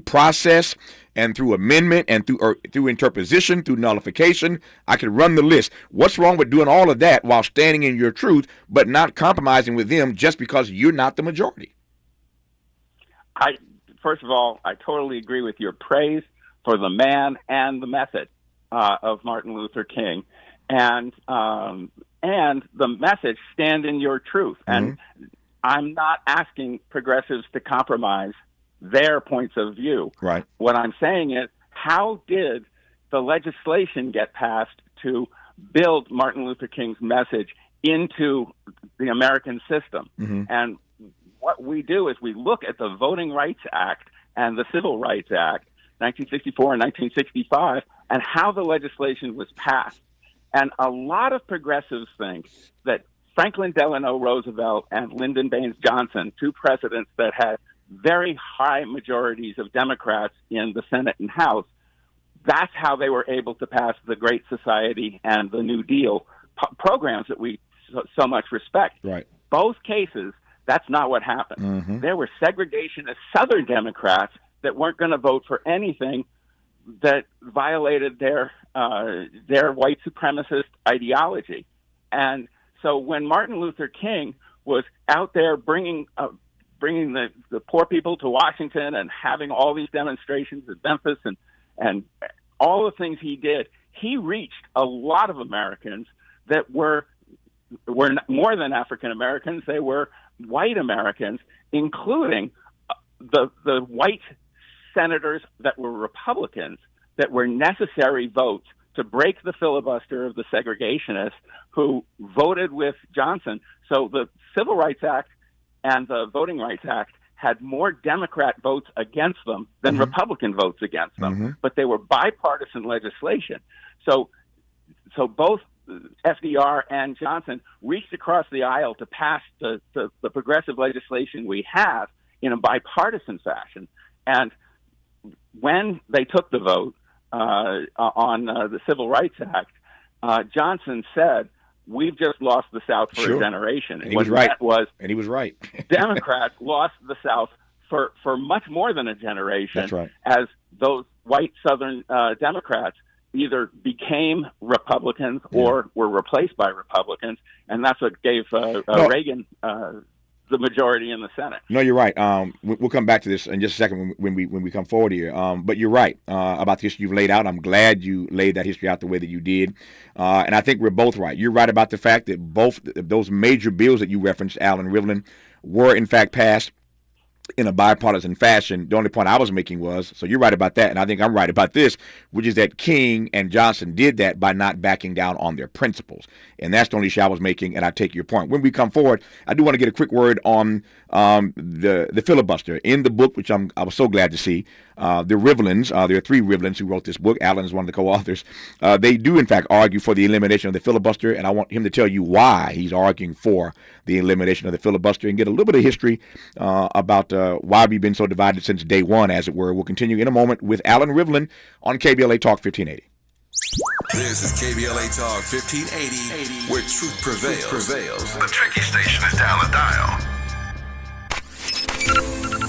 Speaker 6: process and through amendment and through interposition, through nullification? I could run the list. What's wrong with doing all of that while standing in your truth, but not compromising with them just because you're not the majority?
Speaker 1: First of all, I totally agree with your praise for the man and the method of Martin Luther King, and the message: stand in your truth. And I'm not asking progressives to compromise their points of view.
Speaker 6: Right.
Speaker 1: What I'm saying is, how did the legislation get passed to build Martin Luther King's message into the American system? And what we do is we look at the Voting Rights Act and the Civil Rights Act, 1964 and 1965, and how the legislation was passed. And a lot of progressives think that Franklin Delano Roosevelt and Lyndon Baines Johnson, two presidents that had very high majorities of Democrats in the Senate and House, that's how they were able to pass the Great Society and the New Deal programs that we so much respect.
Speaker 6: Right.
Speaker 1: Both cases, that's not what happened. There were segregationist Southern Democrats that weren't going to vote for anything that violated their white supremacist ideology. And so when Martin Luther King was out there bringing the poor people to Washington and having all these demonstrations at Memphis and all the things he did, he reached a lot of Americans that were more than African Americans. They were white Americans, including the white senators that were Republicans, that were necessary votes to break the filibuster of the segregationists who voted with Johnson. So the Civil Rights Act and the Voting Rights Act had more Democrat votes against them than Republican votes against them, but they were bipartisan legislation. So both FDR and Johnson reached across the aisle to pass the progressive legislation we have in a bipartisan fashion. And when they took the vote on the Civil Rights Act, Johnson said, "We've just lost the South for a generation."
Speaker 6: And he was right.
Speaker 1: And he was right. Democrats lost the South for much more than a generation.
Speaker 6: That's right.
Speaker 1: As those white Southern Democrats either became Republicans or were replaced by Republicans, and that's what gave Reagan the majority in the Senate.
Speaker 6: No, you're right. We'll come back to this in just a second when we come forward here. But you're right about the history you've laid out. I'm glad you laid that history out the way that you did. And I think we're both right. You're right about the fact that both those major bills that you referenced, Alan Rivlin, were in fact passed in a bipartisan fashion. The only point I was making was, so you're right about that, and I think I'm right about this, which is that King and Johnson did that by not backing down on their principles. And that's the only issue I was making, and I take your point. When we come forward, I do want to get a quick word on the filibuster. In the book, which I was so glad to see, the Rivlins, there are three Rivlins who wrote this book. Alan is one of the co-authors. They do, in fact, argue for the elimination of the filibuster, and I want him to tell you why he's arguing for the elimination of the filibuster and get a little bit of history about why we've been so divided since day one, as it were. We'll continue in a moment with Alan Rivlin on KBLA Talk 1580.
Speaker 4: This is KBLA Talk 1580, where truth prevails.
Speaker 9: The tricky station is down the dial.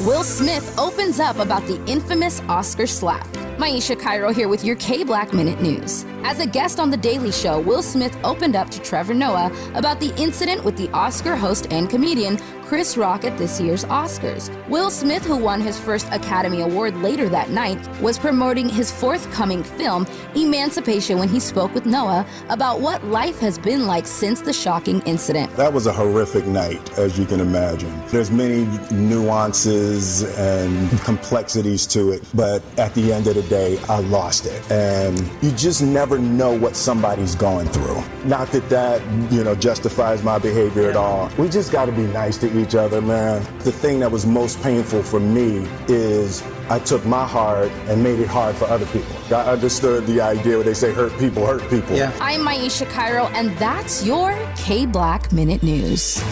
Speaker 25: Will Smith opens up about the infamous Oscar slap. Maisha Cairo here with your K-Black Minute News. As a guest on The Daily Show, Will Smith opened up to Trevor Noah about the incident with the Oscar host and comedian Chris Rock at this year's Oscars. Will Smith, who won his first Academy Award later that night, was promoting his forthcoming film, Emancipation, when he spoke with Noah about what life has been like since the shocking incident.
Speaker 10: That was a horrific night, as you can imagine. There's many nuances and complexities to it, but at the end of the day, I lost it. And you just never know what somebody's going through. Not that justifies my behavior at all. We just got to be nice to each other, man. The thing that was most painful for me is I took my heart and made it hard for other people. I understood the idea where they say hurt people hurt people.
Speaker 25: Yeah. I'm Maisha Cairo, and that's your K-Black Minute News.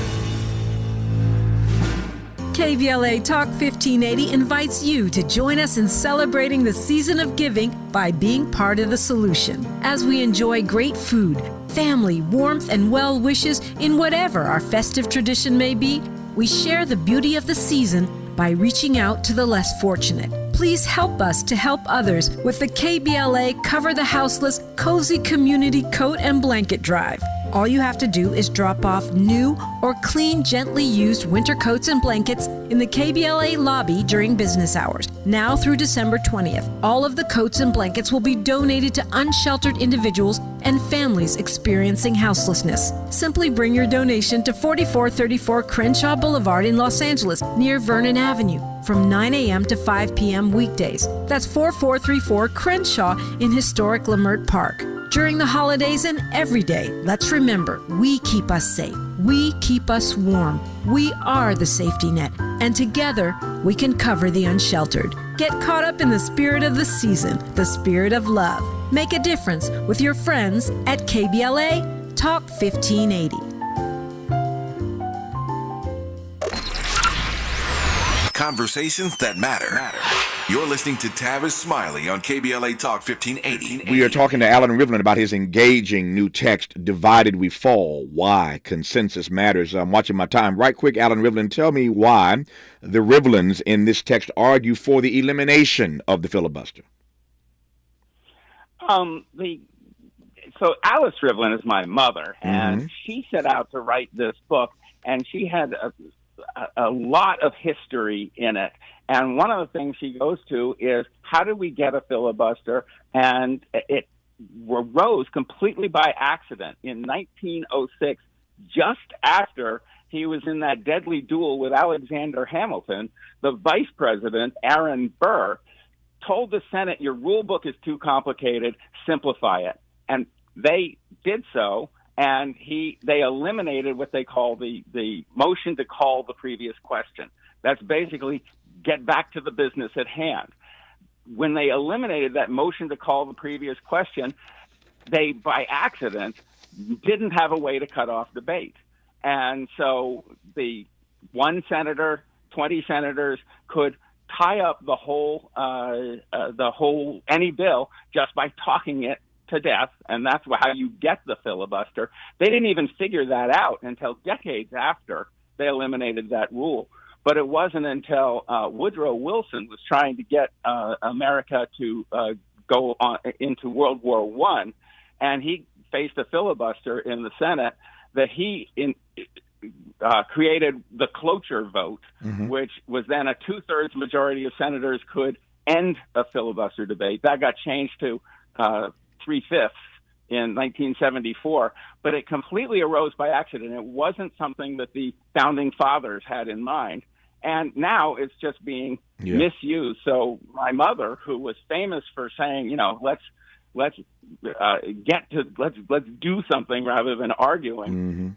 Speaker 11: KBLA Talk 1580 invites you to join us in celebrating the season of giving by being part of the solution. As we enjoy great food, family, warmth, and well wishes in whatever our festive tradition may be, we share the beauty of the season by reaching out to the less fortunate. Please help us to help others with the KBLA Cover the Houseless Cozy Community Coat and Blanket Drive. All you have to do is drop off new or clean, gently used winter coats and blankets in the KBLA lobby during business hours. Now through December 20th, all of the coats and blankets will be donated to unsheltered individuals and families experiencing houselessness. Simply bring your donation to 4434 Crenshaw Boulevard in Los Angeles, near Vernon Avenue, from 9 a.m. to 5 p.m. weekdays. That's 4434 Crenshaw in historic Leimert Park. During the holidays and every day, let's remember, we keep us safe. We keep us warm. We are the safety net. And together, we can cover the unsheltered. Get caught up in the spirit of the season, the spirit of love. Make a difference with your friends at KBLA Talk 1580.
Speaker 4: Conversations that matter. You're listening to Tavis Smiley on KBLA Talk 1580.
Speaker 6: We are talking to Alan Rivlin about his engaging new text, Divided We Fall, Why Consensus Matters. I'm watching my time. Right quick, Alan Rivlin, tell me why the Rivlins in this text argue for the elimination of the filibuster.
Speaker 1: So Alice Rivlin is my mother, and she set out to write this book, and she had a lot of history in it. And one of the things she goes to is, how did we get a filibuster? And it arose completely by accident in 1906, just after he was in that deadly duel with Alexander Hamilton. The vice president, Aaron Burr, told the Senate, your rule book is too complicated, simplify it. And they did so. And they eliminated what they call the motion to call the previous question. That's basically get back to the business at hand. When they eliminated that motion to call the previous question, they, by accident, didn't have a way to cut off debate. And so the one senator, 20 senators could tie up the whole any bill just by talking it to death, and that's how you get the filibuster. They didn't even figure that out until decades after they eliminated that rule. But it wasn't until Woodrow Wilson was trying to get America to go on into World War I, and he faced a filibuster in the Senate, that he created the cloture vote, which was then a 2/3 majority of senators could end a filibuster debate. That got changed to 3/5 in 1974, but it completely arose by accident. It wasn't something that the founding fathers had in mind. And now it's just being misused. So my mother, who was famous for saying, you know, let's do something rather than arguing.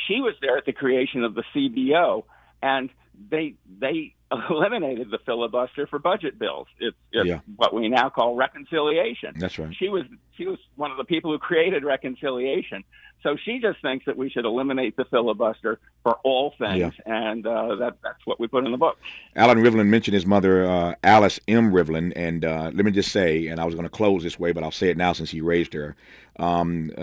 Speaker 1: She was there at the creation of the CBO, and they eliminated the filibuster for budget bills. It's what we now call reconciliation.
Speaker 6: That's right.
Speaker 1: She was one of the people who created reconciliation. So she just thinks that we should eliminate the filibuster for all things, and that's what we put in the book.
Speaker 6: Alan Rivlin mentioned his mother, Alice M. Rivlin, and let me just say, and I was going to close this way, but I'll say it now since he raised her.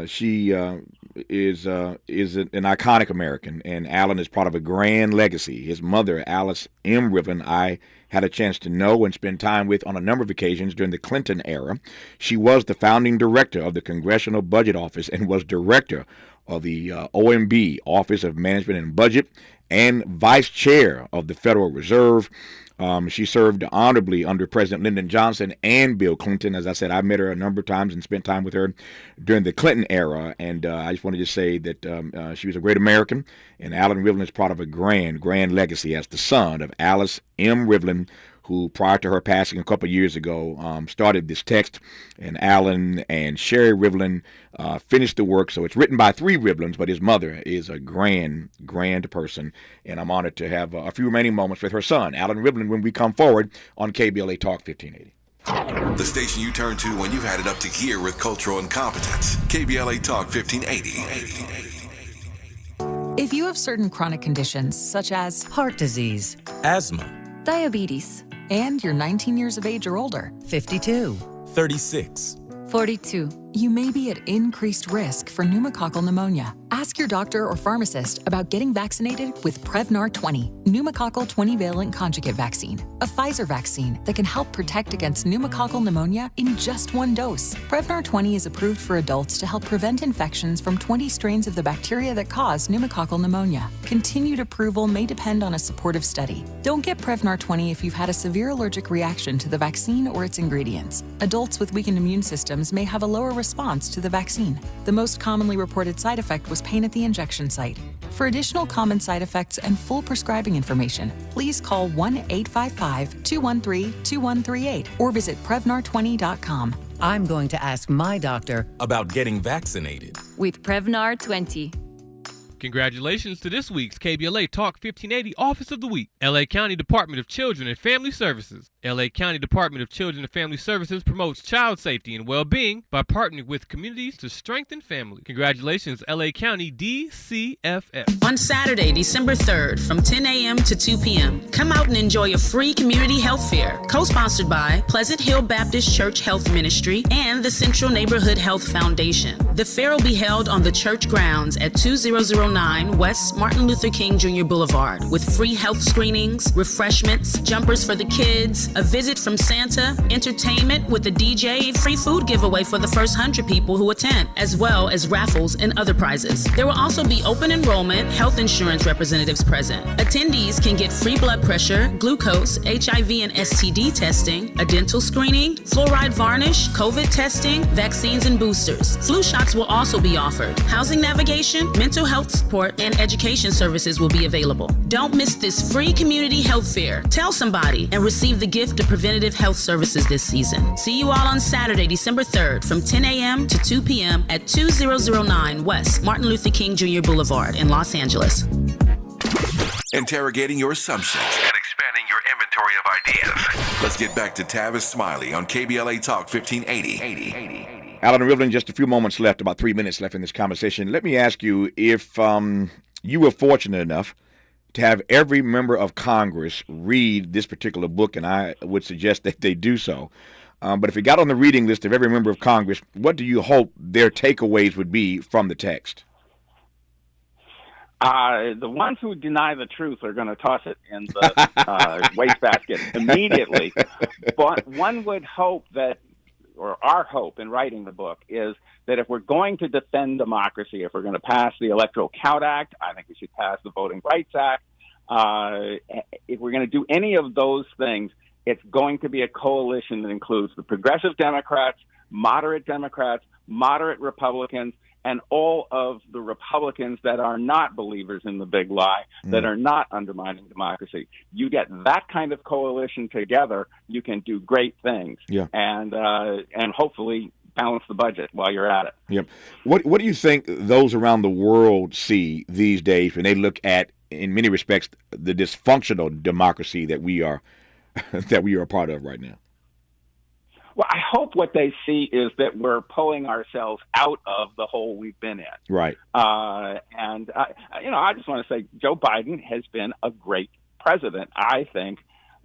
Speaker 6: She is an iconic American, and Alan is part of a grand legacy. His mother, Alice M. Rivlin, I had a chance to know and spend time with on a number of occasions during the Clinton era. She was the founding director of the Congressional Budget Office and was director of the OMB, Office of Management and Budget, and vice chair of the Federal Reserve. She served honorably under President Lyndon Johnson and Bill Clinton. As I said, I met her a number of times and spent time with her during the Clinton era. And I just wanted to say that she was a great American, and Alan Rivlin is part of a grand legacy as the son of Alice M. Rivlin, who prior to her passing a couple of years ago started this text, and Alan and Sherry Rivlin finished the work. So it's written by three Rivlins, but his mother is a grand person, and I'm honored to have a few remaining moments with her son, Alan Rivlin, when we come forward on KBLA Talk 1580.
Speaker 4: The station you turn to when you've had it up to gear with cultural incompetence. KBLA Talk 1580.
Speaker 12: If you have certain chronic conditions such as heart disease,
Speaker 13: asthma,
Speaker 12: diabetes, and you're 19 years of age or older,
Speaker 13: 52, 36,
Speaker 12: 42, you may be at increased risk for pneumococcal pneumonia. Ask your doctor or pharmacist about getting vaccinated with Prevnar 20, pneumococcal 20-valent conjugate vaccine, a Pfizer vaccine that can help protect against pneumococcal pneumonia in just one dose. Prevnar 20 is approved for adults to help prevent infections from 20 strains of the bacteria that cause pneumococcal pneumonia. Continued approval may depend on a supportive study. Don't get Prevnar 20 if you've had a severe allergic reaction to the vaccine or its ingredients. Adults with weakened immune systems may have a lower response to the vaccine. The most commonly reported side effect was pain at the injection site. For additional common side effects and full prescribing information, please call 1-855-213-2138 or visit Prevnar20.com.
Speaker 13: I'm going to ask my doctor about getting vaccinated
Speaker 14: with Prevnar 20.
Speaker 20: Congratulations to this week's KBLA Talk 1580 Office of the Week, LA County Department of Children and Family Services. LA County Department of Children and Family Services promotes child safety and well-being by partnering with communities to strengthen family. Congratulations, LA County DCFS.
Speaker 16: On Saturday, December 3rd, from 10 a.m. to 2 p.m., come out and enjoy a free community health fair, co-sponsored by Pleasant Hill Baptist Church Health Ministry and the Central Neighborhood Health Foundation. The fair will be held on the church grounds at 2009 West Martin Luther King Jr. Boulevard, with free health screenings, refreshments, jumpers for the kids, a visit from Santa, entertainment with a DJ, free food giveaway for the first 100 people who attend, as well as raffles and other prizes. There will also be open enrollment health insurance representatives present. Attendees can get free blood pressure, glucose, HIV and STD testing, a dental screening, fluoride varnish, COVID testing, vaccines and boosters. Flu shots will also be offered. Housing navigation, mental health support, and education services will be available. Don't miss this free community health fair. Tell somebody and receive the gift of preventative health services this season. See you all on Saturday, December 3rd from 10 a.m. to 2 p.m. at 2009 West Martin Luther King Jr. Boulevard in Los Angeles.
Speaker 4: Interrogating your assumptions and expanding your inventory of ideas. Let's get back to Tavis Smiley on KBLA Talk 1580.
Speaker 6: Alan Rivlin, just a few moments left, about 3 minutes left in this conversation. Let me ask you, if you were fortunate enough to have every member of Congress read this particular book, and I would suggest that they do so. But if it got on the reading list of every member of Congress, what do you hope their takeaways would be from the text?
Speaker 1: The ones who deny the truth are going to toss it in the wastebasket immediately. But one would hope that, or our hope in writing the book, is that if we're going to defend democracy, if we're going to pass the Electoral Count Act, I think we should pass the Voting Rights Act. If we're going to do any of those things, it's going to be a coalition that includes the progressive Democrats, moderate Republicans, and all of the Republicans that are not believers in the big lie, that are not undermining democracy. You get that kind of coalition together, you can do great things, and hopefully balance the budget while you're at it.
Speaker 6: Yep. What do you think those around the world see these days when they look at, in many respects, the dysfunctional democracy that we are a part of right now?
Speaker 1: Well, I hope what they see is that we're pulling ourselves out of the hole we've been in.
Speaker 6: Right.
Speaker 1: I just want to say Joe Biden has been a great president. I think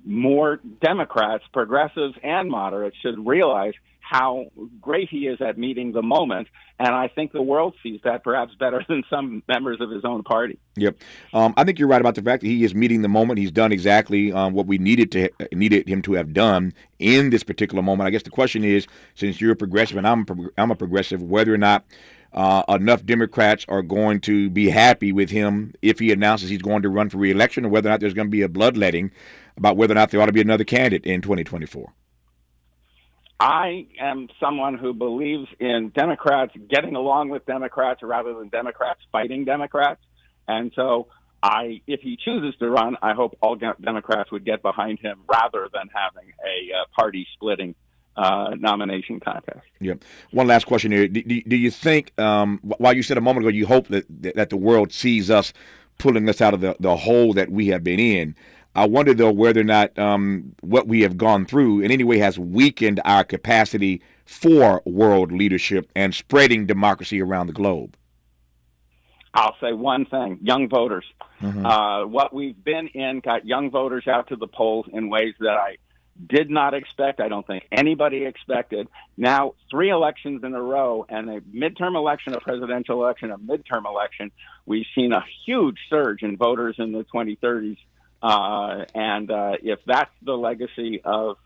Speaker 1: more Democrats, progressives, and moderates should realize how great he is at meeting the moment, and I think the world sees that perhaps better than some members of his own party.
Speaker 6: Yep, I think you're right about the fact that he is meeting the moment. He's done exactly what we needed him to have done in this particular moment. I guess the question is, since you're a progressive and I'm a progressive, whether or not enough Democrats are going to be happy with him if he announces he's going to run for re-election, or whether or not there's going to be a bloodletting about whether or not there ought to be another candidate in 2024.
Speaker 1: I am someone who believes in Democrats getting along with Democrats rather than Democrats fighting Democrats. And so if he chooses to run, I hope all Democrats would get behind him rather than having a party-splitting nomination contest.
Speaker 6: Yep. One last question here. Do you think, while you said a moment ago, you hope that the world sees us pulling us out of the hole that we have been in, I wonder, though, whether or not what we have gone through in any way has weakened our capacity for world leadership and spreading democracy around the globe.
Speaker 1: I'll say one thing, young voters. What we've been in got young voters out to the polls in ways that I did not expect. I don't think anybody expected. Now, 3 elections in a row, and a midterm election, a presidential election, a midterm election, we've seen a huge surge in voters in the 2030s. And if that's the legacy of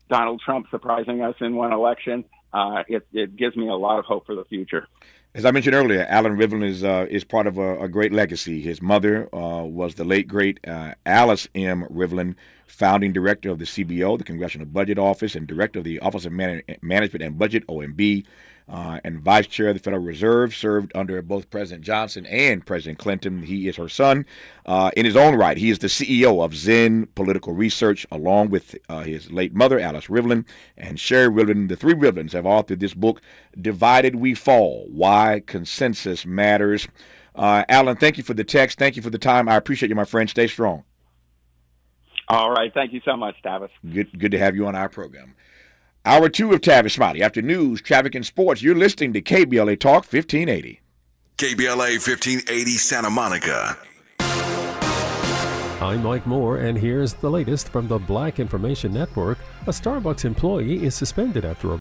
Speaker 1: Donald Trump surprising us in one election, it gives me a lot of hope for the future.
Speaker 6: As I mentioned earlier, Alan Rivlin is part of a great legacy. His mother was the late, great Alice M. Rivlin, founding director of the CBO, the Congressional Budget Office, and director of the Office of Management and Budget, OMB, and vice chair of the Federal Reserve, served under both President Johnson and President Clinton. He is her son. In his own right, he is the CEO of Zen Political Research, along with his late mother, Alice Rivlin, and Sherry Rivlin. The 3 Rivlins have authored this book, Divided We Fall, Why Consensus Matters. Alan, thank you for the text. Thank you for the time. I appreciate you, my friend. Stay strong.
Speaker 1: All right. Thank you so much, Tavis.
Speaker 6: Good to have you on our program. Hour 2 of Tavis Smiley. After news, traffic, and sports, you're listening to KBLA Talk 1580.
Speaker 4: KBLA 1580 Santa Monica.
Speaker 2: I'm Mike Moore, and here's the latest from the Black Information Network. A Starbucks employee is suspended after a